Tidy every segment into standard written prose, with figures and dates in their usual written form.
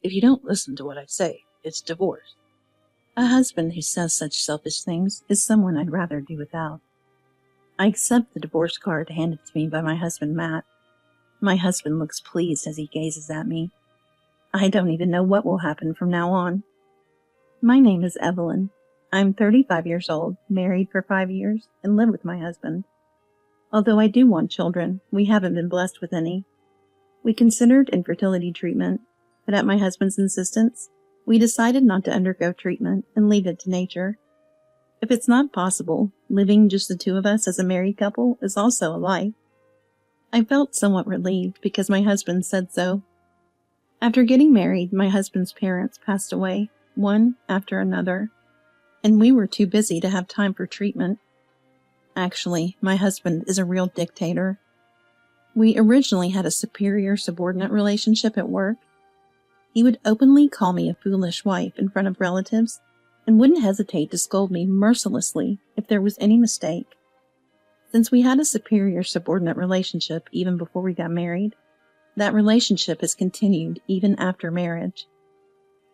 If you don't listen to what I say, it's divorce. A husband who says such selfish things is someone I'd rather do without. I accept the divorce card handed to me by my husband, Matt. My husband looks pleased as he gazes at me. I don't even know what will happen from now on. My name is Evelyn. I'm 35 years old, married for 5 years, and live with my husband. Although I do want children, we haven't been blessed with any. We considered infertility treatment, but at my husband's insistence, we decided not to undergo treatment and leave it to nature. If it's not possible, living just the two of us as a married couple is also a life. I felt somewhat relieved because my husband said so. After getting married, my husband's parents passed away, one after another, and we were too busy to have time for treatment. Actually, my husband is a real dictator. We originally had a superior-subordinate relationship at work. He would openly call me a foolish wife in front of relatives and wouldn't hesitate to scold me mercilessly if there was any mistake. Since we had a superior-subordinate relationship even before we got married, that relationship has continued even after marriage.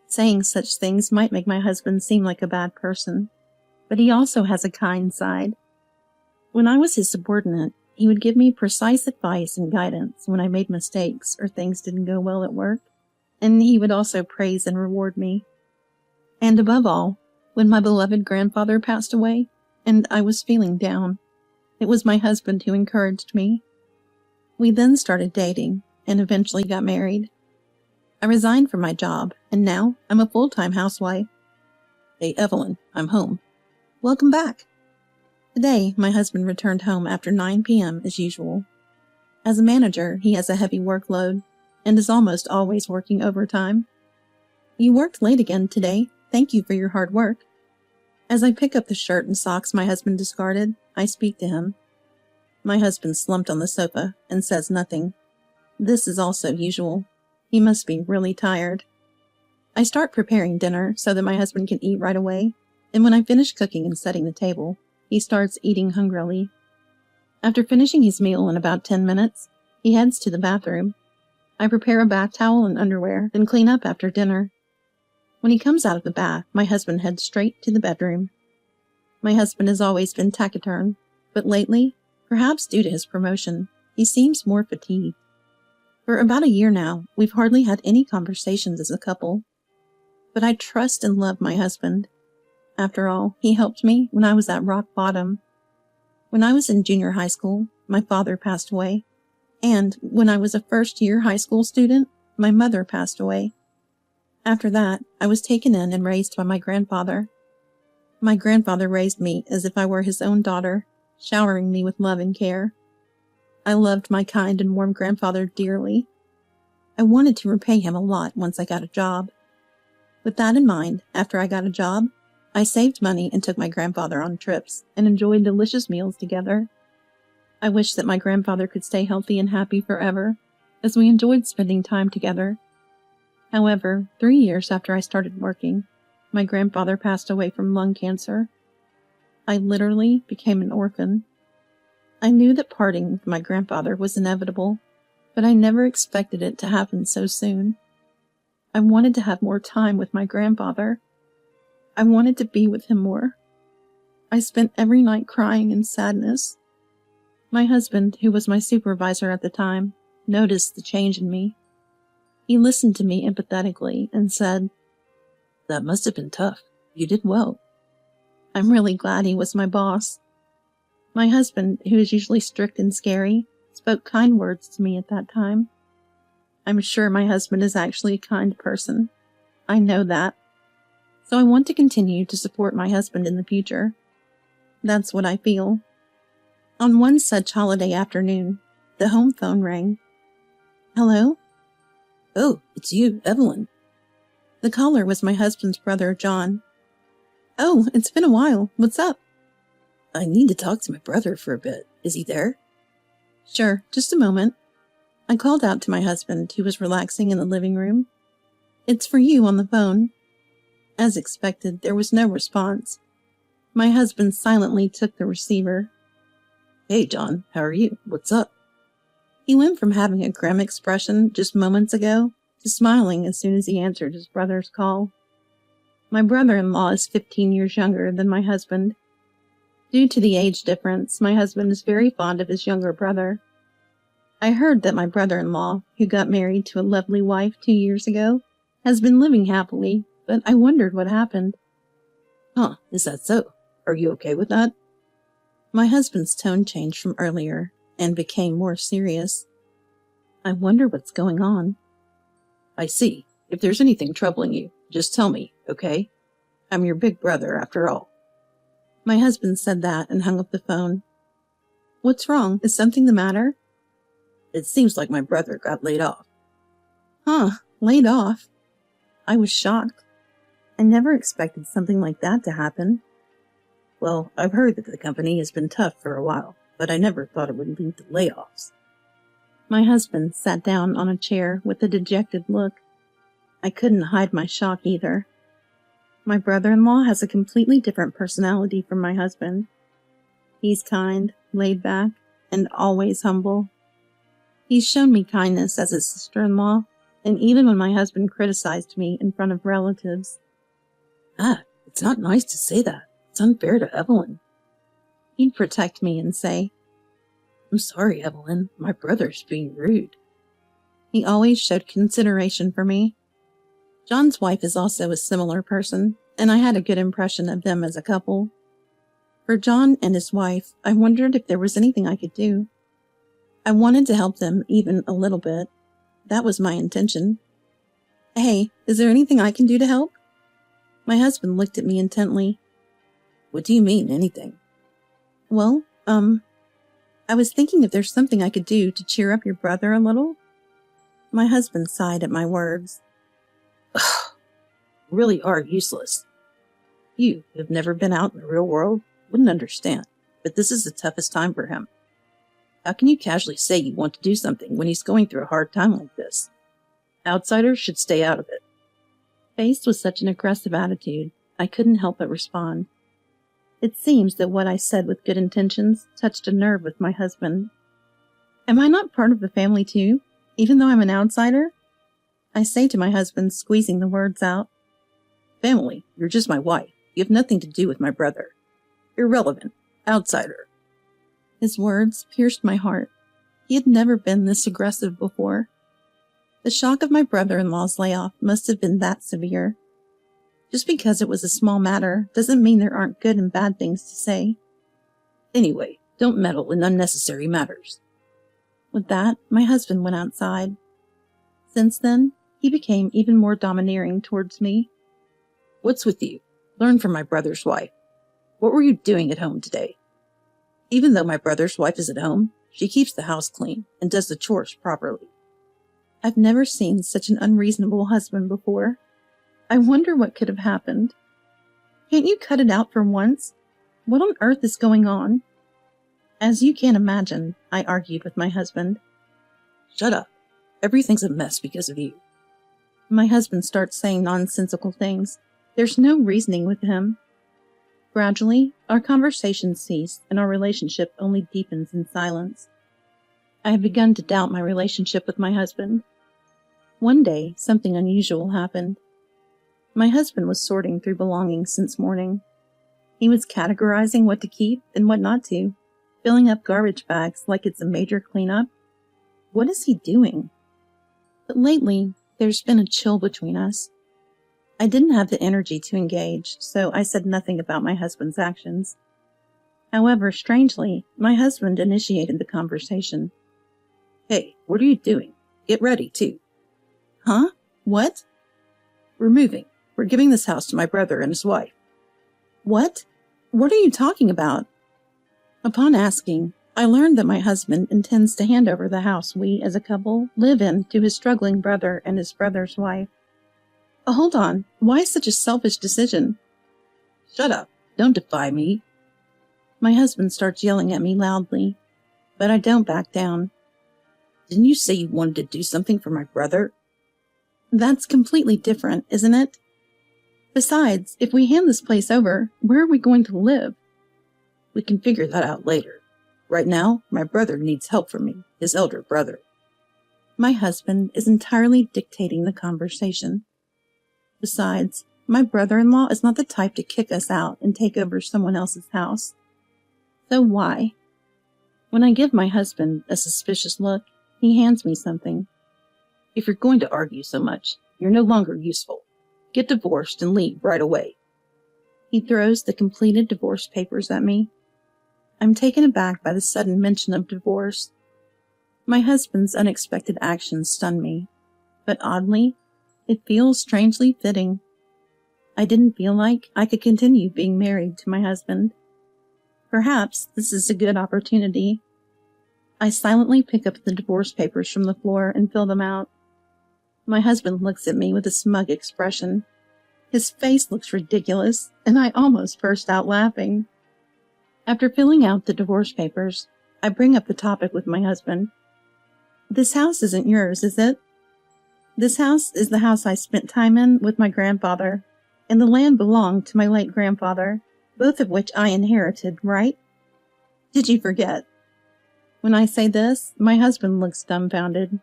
Saying such things might make my husband seem like a bad person, but he also has a kind side. When I was his subordinate, he would give me precise advice and guidance when I made mistakes or things didn't go well at work, and he would also praise and reward me. And above all, when my beloved grandfather passed away, and I was feeling down, it was my husband who encouraged me. We then started dating, and eventually got married. I resigned from my job, and now I'm a full-time housewife. Hey, Evelyn, I'm home. Welcome back. Today, my husband returned home after 9 p.m. as usual. As a manager, he has a heavy workload, and is almost always working overtime. You worked late again today. Thank you for your hard work. As I pick up the shirt and socks my husband discarded, I speak to him. My husband slumped on the sofa and says nothing. This is also usual. He must be really tired. I start preparing dinner so that my husband can eat right away, and when I finish cooking and setting the table, he starts eating hungrily. After finishing his meal in about 10 minutes, he heads to the bathroom. I prepare a bath towel and underwear, then clean up after dinner. When he comes out of the bath, my husband heads straight to the bedroom. My husband has always been taciturn, but lately, perhaps due to his promotion, he seems more fatigued. For about a year now, we've hardly had any conversations as a couple. But I trust and love my husband. After all, he helped me when I was at rock bottom. When I was in junior high school, my father passed away. And when I was a first-year high school student, my mother passed away. After that, I was taken in and raised by my grandfather. My grandfather raised me as if I were his own daughter, showering me with love and care. I loved my kind and warm grandfather dearly. I wanted to repay him a lot once I got a job. With that in mind, after I got a job, I saved money and took my grandfather on trips and enjoyed delicious meals together. I wish that my grandfather could stay healthy and happy forever, as we enjoyed spending time together. However, 3 years after I started working, my grandfather passed away from lung cancer. I literally became an orphan. I knew that parting with my grandfather was inevitable, but I never expected it to happen so soon. I wanted to have more time with my grandfather. I wanted to be with him more. I spent every night crying in sadness. My husband, who was my supervisor at the time, noticed the change in me. He listened to me empathetically and said, "That must have been tough. You did well." I'm really glad he was my boss. My husband, who is usually strict and scary, spoke kind words to me at that time. I'm sure my husband is actually a kind person. I know that. So I want to continue to support my husband in the future. That's what I feel. On one such holiday afternoon, the home phone rang. Hello? Oh, it's you, Evelyn. The caller was my husband's brother, John. Oh, it's been a while. What's up? I need to talk to my brother for a bit. Is he there? Sure, just a moment. I called out to my husband, who was relaxing in the living room. It's for you on the phone. As expected, there was no response. My husband silently took the receiver. Hey, John, how are you? What's up? He went from having a grim expression just moments ago to smiling as soon as he answered his brother's call. My brother-in-law is 15 years younger than my husband. Due to the age difference, my husband is very fond of his younger brother. I heard that my brother-in-law, who got married to a lovely wife 2 years ago, has been living happily, but I wondered what happened. Huh, is that so? Are you okay with that? My husband's tone changed from earlier and became more serious. I wonder what's going on. I see. If there's anything troubling you, just tell me, okay? I'm your big brother, after all. My husband said that and hung up the phone. What's wrong? Is something the matter? It seems like my brother got laid off. Huh, laid off? I was shocked. I never expected something like that to happen. Well, I've heard that the company has been tough for a while, but I never thought it would lead to layoffs. My husband sat down on a chair with a dejected look. I couldn't hide my shock either. My brother-in-law has a completely different personality from my husband. He's kind, laid back, and always humble. He's shown me kindness as his sister-in-law, and even when my husband criticized me in front of relatives. It's not nice to say that. It's unfair to Evelyn. He'd protect me and say, I'm sorry, Evelyn. My brother's being rude. He always showed consideration for me. John's wife is also a similar person, and I had a good impression of them as a couple. For John and his wife, I wondered if there was anything I could do. I wanted to help them even a little bit. That was my intention. Hey, is there anything I can do to help? My husband looked at me intently. What do you mean, anything? Well, I was thinking if there's something I could do to cheer up your brother a little. My husband sighed at my words. Really are useless. You, who have never been out in the real world, wouldn't understand, but this is the toughest time for him. How can you casually say you want to do something when he's going through a hard time like this? Outsiders should stay out of it. Faced with such an aggressive attitude, I couldn't help but respond. It seems that what I said with good intentions touched a nerve with my husband. Am I not part of the family too, even though I'm an outsider? I say to my husband, squeezing the words out. Family, you're just my wife. You have nothing to do with my brother. Irrelevant. Outsider. His words pierced my heart. He had never been this aggressive before. The shock of my brother-in-law's layoff must have been that severe. Just because it was a small matter doesn't mean there aren't good and bad things to say. Anyway, don't meddle in unnecessary matters. With that, my husband went outside. Since then, he became even more domineering towards me. What's with you? Learn from my brother's wife. What were you doing at home today? Even though my brother's wife is at home, she keeps the house clean and does the chores properly. I've never seen such an unreasonable husband before. I wonder what could have happened. Can't you cut it out for once? What on earth is going on? As you can imagine, I argued with my husband. Shut up. Everything's a mess because of you. My husband starts saying nonsensical things. There's no reasoning with him. Gradually, our conversation ceased and our relationship only deepens in silence. I have begun to doubt my relationship with my husband. One day, something unusual happened. My husband was sorting through belongings since morning. He was categorizing what to keep and what not to, filling up garbage bags like it's a major cleanup. What is he doing? But lately, there's been a chill between us. I didn't have the energy to engage, so I said nothing about my husband's actions. However, strangely, my husband initiated the conversation. Hey, what are you doing? Get ready, too. Huh? What? We're moving. We're giving this house to my brother and his wife. What? What are you talking about? Upon asking, I learned that my husband intends to hand over the house we, as a couple, live in to his struggling brother and his brother's wife. Hold on. Why such a selfish decision? Shut up. Don't defy me. My husband starts yelling at me loudly, but I don't back down. Didn't you say you wanted to do something for my brother? That's completely different, isn't it? Besides, if we hand this place over, where are we going to live? We can figure that out later. Right now, my brother needs help from me, his elder brother. My husband is entirely dictating the conversation. Besides, my brother-in-law is not the type to kick us out and take over someone else's house. So why? When I give my husband a suspicious look, he hands me something. If you're going to argue so much, you're no longer useful. Get divorced and leave right away. He throws the completed divorce papers at me. I'm taken aback by the sudden mention of divorce. My husband's unexpected actions stun me, but oddly, it feels strangely fitting. I didn't feel like I could continue being married to my husband. Perhaps this is a good opportunity. I silently pick up the divorce papers from the floor and fill them out. My husband looks at me with a smug expression. His face looks ridiculous, and I almost burst out laughing. After filling out the divorce papers, I bring up the topic with my husband. This house isn't yours, is it? This house is the house I spent time in with my grandfather, and the land belonged to my late grandfather, both of which I inherited, right? Did you forget? When I say this, my husband looks dumbfounded.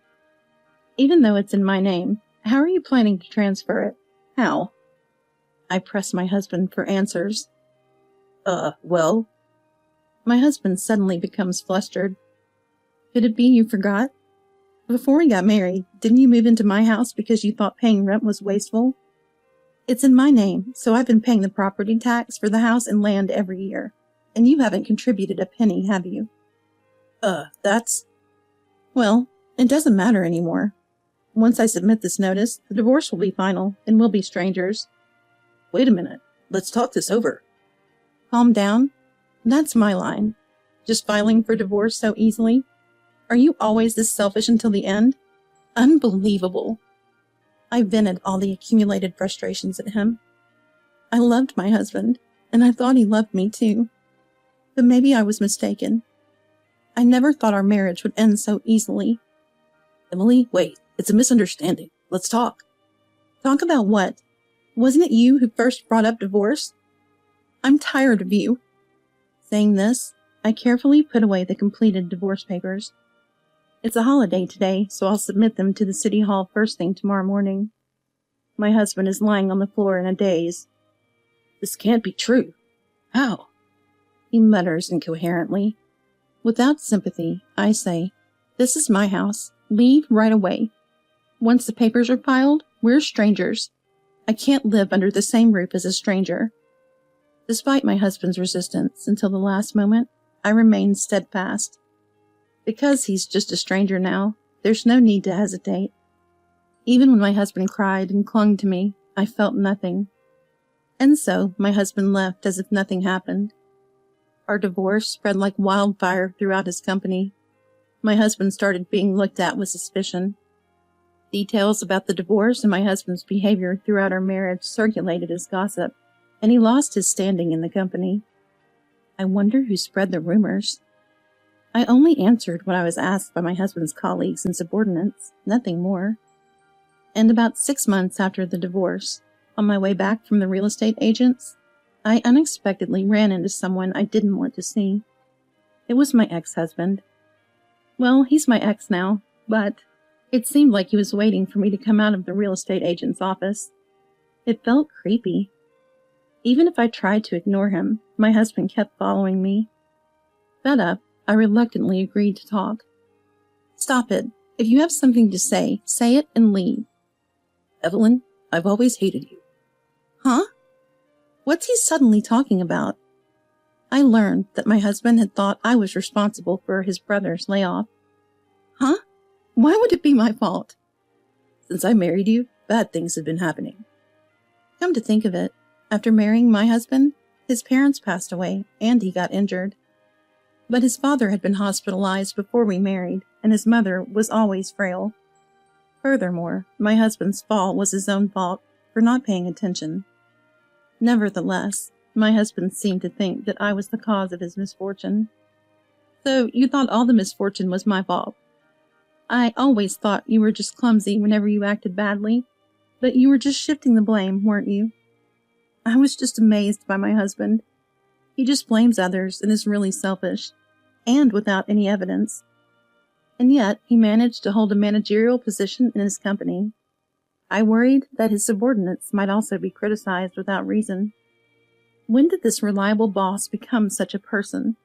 Even though it's in my name, how are you planning to transfer it? How? I press my husband for answers. Well. My husband suddenly becomes flustered. Could it be you forgot? Before we got married, didn't you move into my house because you thought paying rent was wasteful? It's in my name, so I've been paying the property tax for the house and land every year, and you haven't contributed a penny, have you? That's... Well, it doesn't matter anymore. Once I submit this notice, the divorce will be final, and we'll be strangers. Wait a minute. Let's talk this over. Calm down. That's my line. Just filing for divorce so easily? Are you always this selfish until the end? Unbelievable. I vented all the accumulated frustrations at him. I loved my husband, and I thought he loved me too. But maybe I was mistaken. I never thought our marriage would end so easily. Emily, wait. It's a misunderstanding. Let's talk. Talk about what? Wasn't it you who first brought up divorce? I'm tired of you. Saying this, I carefully put away the completed divorce papers. It's a holiday today, so I'll submit them to the city hall first thing tomorrow morning. My husband is lying on the floor in a daze. This can't be true. How? He mutters incoherently. Without sympathy, I say, this is my house. Leave right away. Once the papers are filed, we're strangers. I can't live under the same roof as a stranger. Despite my husband's resistance until the last moment, I remained steadfast. Because he's just a stranger now, there's no need to hesitate. Even when my husband cried and clung to me, I felt nothing. And so my husband left as if nothing happened. Our divorce spread like wildfire throughout his company. My husband started being looked at with suspicion. Details about the divorce and my husband's behavior throughout our marriage circulated as gossip, and he lost his standing in the company. I wonder who spread the rumors. I only answered what I was asked by my husband's colleagues and subordinates, nothing more. And about 6 months after the divorce, on my way back from the real estate agents, I unexpectedly ran into someone I didn't want to see. It was my ex-husband. Well, he's my ex now, but it seemed like he was waiting for me to come out of the real estate agent's office. It felt creepy. Even if I tried to ignore him, my husband kept following me. Fed up, I reluctantly agreed to talk. Stop it. If you have something to say it and leave. Evelyn, I've always hated you. Huh? What's he suddenly talking about? I learned that my husband had thought I was responsible for his brother's layoff. Huh? Why would it be my fault? Since I married you, bad things have been happening. Come to think of it, after marrying my husband, his parents passed away and he got injured. But his father had been hospitalized before we married, and his mother was always frail. Furthermore, my husband's fall was his own fault for not paying attention. Nevertheless, my husband seemed to think that I was the cause of his misfortune. So you thought all the misfortune was my fault. I always thought you were just clumsy whenever you acted badly, but you were just shifting the blame, weren't you? I was just amazed by my husband. He just blames others and is really selfish, and without any evidence. and yet he managed to hold a managerial position in his company. I worried that his subordinates might also be criticized without reason. When did this reliable boss become such a person?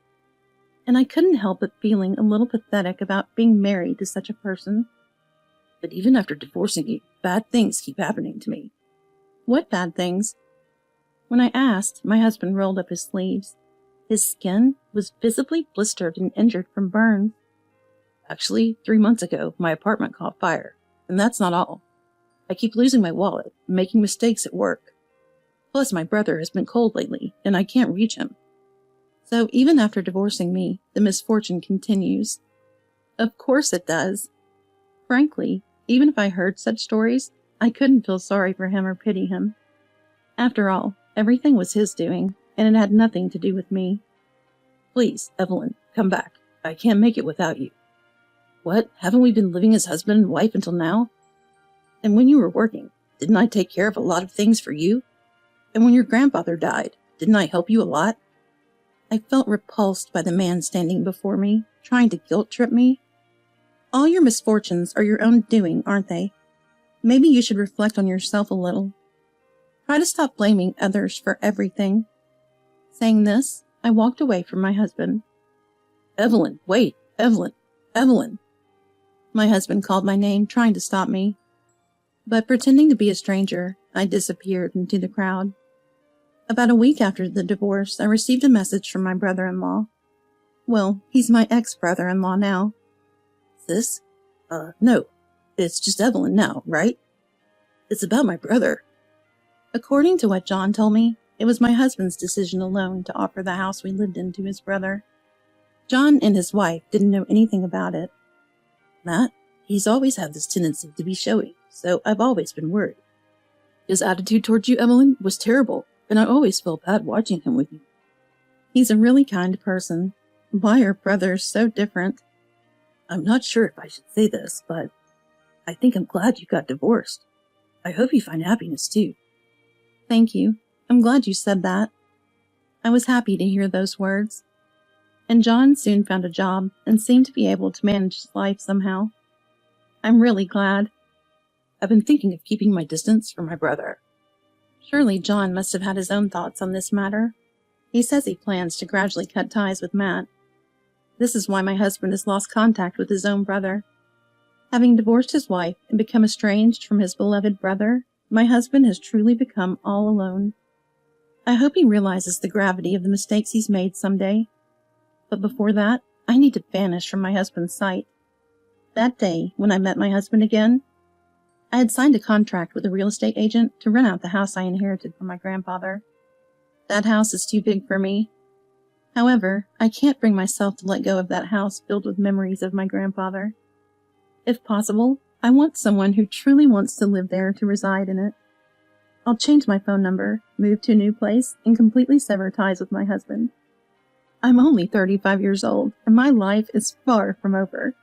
And I couldn't help but feeling a little pathetic about being married to such a person. But even after divorcing you, bad things keep happening to me. What bad things? When I asked, my husband rolled up his sleeves. His skin was visibly blistered and injured from burns. Actually, 3 months ago, my apartment caught fire, and that's not all. I keep losing my wallet and making mistakes at work. Plus, my brother has been cold lately, and I can't reach him. So even after divorcing me, the misfortune continues. Of course it does. Frankly, even if I heard such stories, I couldn't feel sorry for him or pity him. After all, everything was his doing, and it had nothing to do with me. Please, Evelyn, come back. I can't make it without you. What? Haven't we been living as husband and wife until now? And when you were working, didn't I take care of a lot of things for you? And when your grandfather died, didn't I help you a lot? I felt repulsed by the man standing before me, trying to guilt-trip me. All your misfortunes are your own doing, aren't they? Maybe you should reflect on yourself a little. Try to stop blaming others for everything. Saying this, I walked away from my husband. Evelyn, wait! Evelyn! Evelyn! My husband called my name, trying to stop me. But pretending to be a stranger, I disappeared into the crowd. About a week after the divorce, I received a message from my brother-in-law. Well, he's my ex-brother-in-law now. Sis? No. It's just Evelyn now, right? It's about my brother. According to what John told me, it was my husband's decision alone to offer the house we lived in to his brother. John and his wife didn't know anything about it. Matt, he's always had this tendency to be showy, so I've always been worried. His attitude towards you, Evelyn, was terrible, and I always felt bad watching him with you. He's a really kind person. Why are brothers so different? I'm not sure if I should say this, but I think I'm glad you got divorced. I hope you find happiness too. Thank you. I'm glad you said that. I was happy to hear those words. And John soon found a job and seemed to be able to manage his life somehow. I'm really glad. I've been thinking of keeping my distance from my brother. Surely John must have had his own thoughts on this matter. He says he plans to gradually cut ties with Matt. This is why my husband has lost contact with his own brother. Having divorced his wife and become estranged from his beloved brother, my husband has truly become all alone. I hope he realizes the gravity of the mistakes he's made someday. But before that, I need to vanish from my husband's sight. That day, when I met my husband again, I had signed a contract with a real estate agent to rent out the house I inherited from my grandfather. That house is too big for me. However, I can't bring myself to let go of that house filled with memories of my grandfather. If possible, I want someone who truly wants to live there to reside in it. I'll change my phone number, move to a new place, and completely sever ties with my husband. I'm only 35 years old, and my life is far from over.